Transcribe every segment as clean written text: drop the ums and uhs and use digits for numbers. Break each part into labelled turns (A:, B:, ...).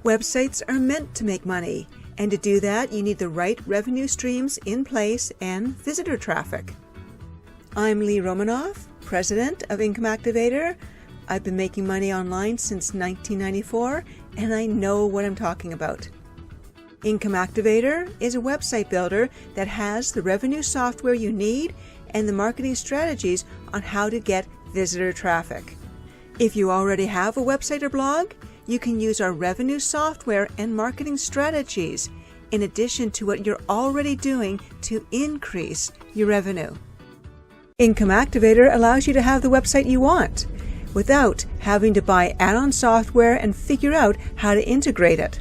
A: Websites are meant to make money, and to do that, you need the right revenue streams in place and visitor traffic. I'm Lee Romanoff, president of Income Activator. I've been making money online since 1994, and I know what I'm talking about. Income Activator is a website builder that has the revenue software you need and the marketing strategies on how to get visitor traffic. If you already have a website or blog, you can use our revenue software and marketing strategies in addition to what you're already doing to increase your revenue. Income Activator allows you to have the website you want without having to buy add-on software and figure out how to integrate it.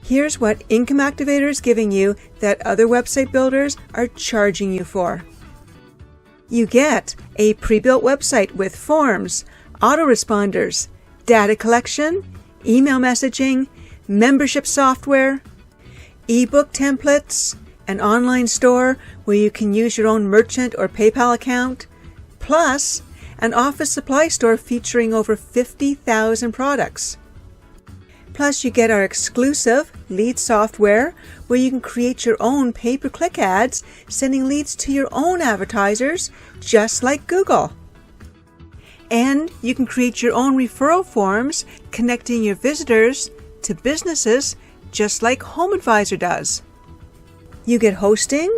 A: Here's what Income Activator is giving you that other website builders are charging you for. You get a pre-built website with forms, autoresponders, data collection, email messaging, membership software, ebook templates, an online store where you can use your own merchant or PayPal account, plus an office supply store featuring over 50,000 products. Plus, you get our exclusive lead software where you can create your own pay-per-click ads, sending leads to your own advertisers, just like Google. And you can create your own referral forms, connecting your visitors to businesses, just like HomeAdvisor does. You get hosting,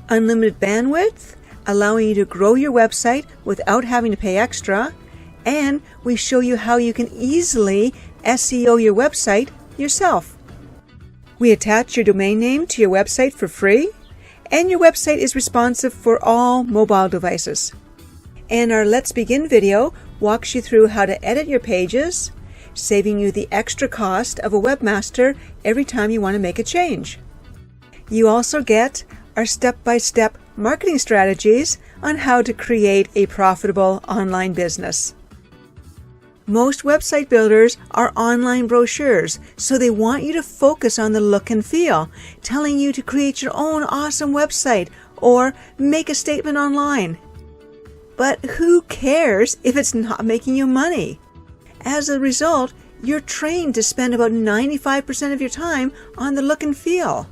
A: unlimited bandwidth, allowing you to grow your website without having to pay extra, and we show you how you can easily SEO your website yourself. We attach your domain name to your website for free, and your website is responsive for all mobile devices. And our Let's Begin video walks you through how to edit your pages, saving you the extra cost of a webmaster every time you want to make a change. You also get our step-by-step marketing strategies on how to create a profitable online business. Most website builders are online brochures, so they want you to focus on the look and feel, telling you to create your own awesome website or make a statement online. But who cares if it's not making you money? As a result, you're trained to spend about 95% of your time on the look and feel.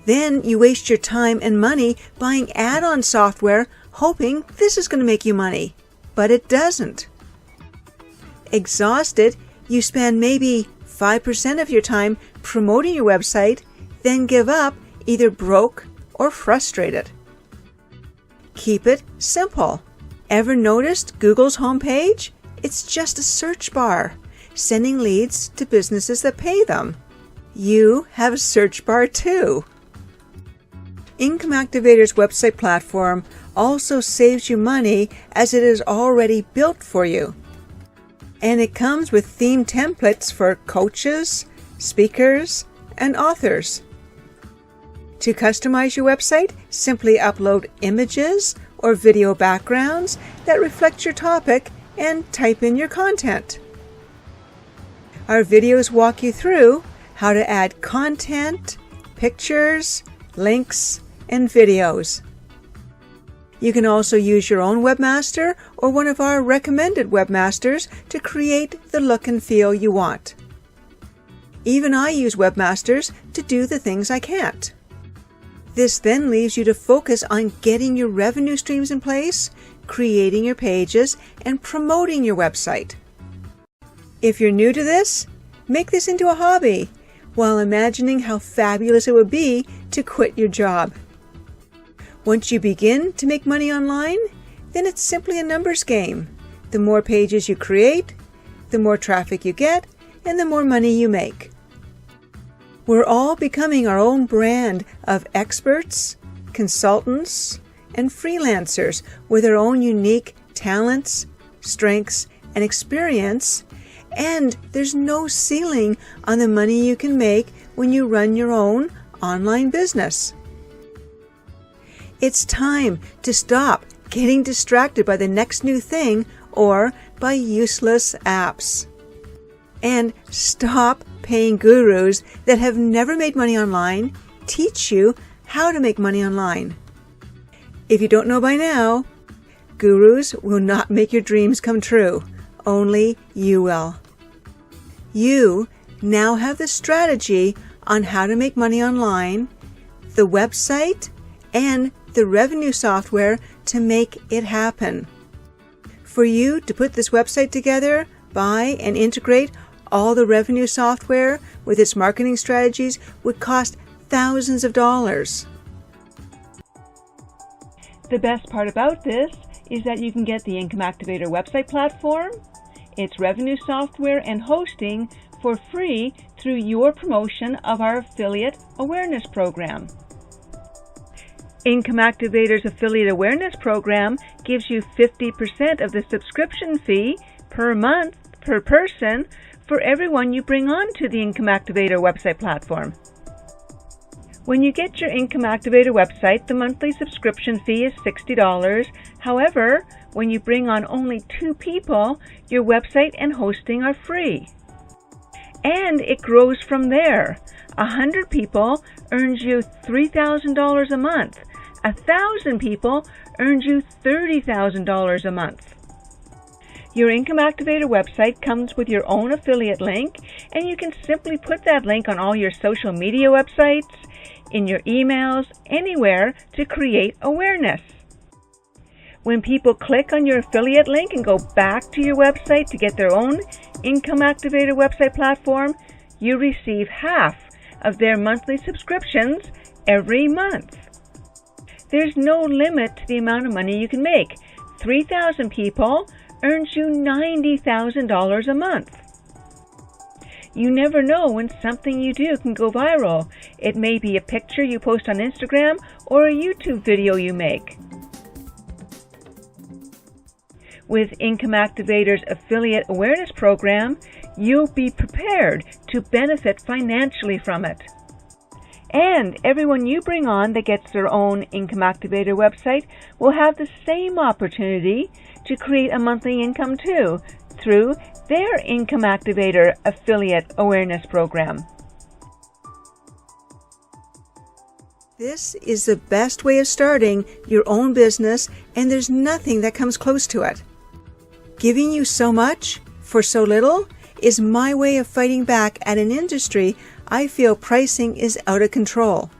A: Then you waste your time and money buying add-on software, hoping this is going to make you money. But it doesn't. Exhausted, you spend maybe 5% of your time promoting your website, then give up, either broke or frustrated. Keep it simple. Ever noticed Google's homepage? It's just a search bar, sending leads to businesses that pay them. You have a search bar too. Income Activator's website platform also saves you money as it is already built for you. And it comes with theme templates for coaches, speakers, and authors. To customize your website, simply upload images or video backgrounds that reflect your topic and type in your content. Our videos walk you through how to add content, pictures, links, and videos. You can also use your own webmaster or one of our recommended webmasters to create the look and feel you want. Even I use webmasters to do the things I can't. This then leaves you to focus on getting your revenue streams in place, creating your pages, and promoting your website. If you're new to this, make this into a hobby while imagining how fabulous it would be to quit your job. Once you begin to make money online, then it's simply a numbers game. The more pages you create, the more traffic you get, and the more money you make. We're all becoming our own brand of experts, consultants, and freelancers with our own unique talents, strengths, and experience, and there's no ceiling on the money you can make when you run your own online business. It's time to stop getting distracted by the next new thing or by useless apps. And stop paying gurus that have never made money online teach you how to make money online. If you don't know by now, gurus will not make your dreams come true. Only you will. You now have the strategy on how to make money online, the website, and the revenue software to make it happen. For you to put this website together, buy and integrate all the revenue software with its marketing strategies would cost thousands of dollars.
B: The best part about this is that you can get the Income Activator website platform, its revenue software, and hosting for free through your promotion of our Affiliate Awareness Program. Income Activator's Affiliate Awareness Program gives you 50% of the subscription fee per month per person for everyone you bring on to the Income Activator website platform. When you get your Income Activator website, the monthly subscription fee is $60. However, when you bring on only 2 people, your website and hosting are free. And it grows from there. 100 people earns you $3,000 a month. 1,000 people earns you $30,000 a month. Your Income Activator website comes with your own affiliate link, and you can simply put that link on all your social media websites, in your emails, anywhere to create awareness. When people click on your affiliate link and go back to your website to get their own Income Activator website platform, you receive half of their monthly subscriptions every month. There's no limit to the amount of money you can make. 3,000 people earns you $90,000 a month. You never know when something you do can go viral. It may be a picture you post on Instagram or a YouTube video you make. With Income Activator's Affiliate Awareness Program, you'll be prepared to benefit financially from it. And everyone you bring on that gets their own Income Activator website will have the same opportunity to create a monthly income too, through their Income Activator Affiliate Awareness Program.
A: This is the best way of starting your own business, and there's nothing that comes close to it. Giving you so much for so little is my way of fighting back at an industry I feel pricing is out of control.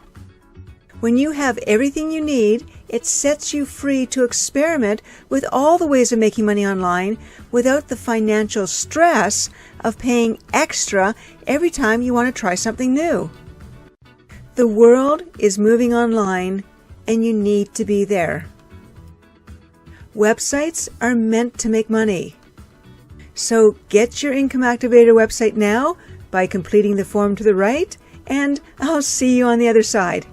A: When you have everything you need, it sets you free to experiment with all the ways of making money online without the financial stress of paying extra every time you want to try something new. The world is moving online, and you need to be there. Websites are meant to make money. So get your Income Activator website now by completing the form to the right, and I'll see you on the other side.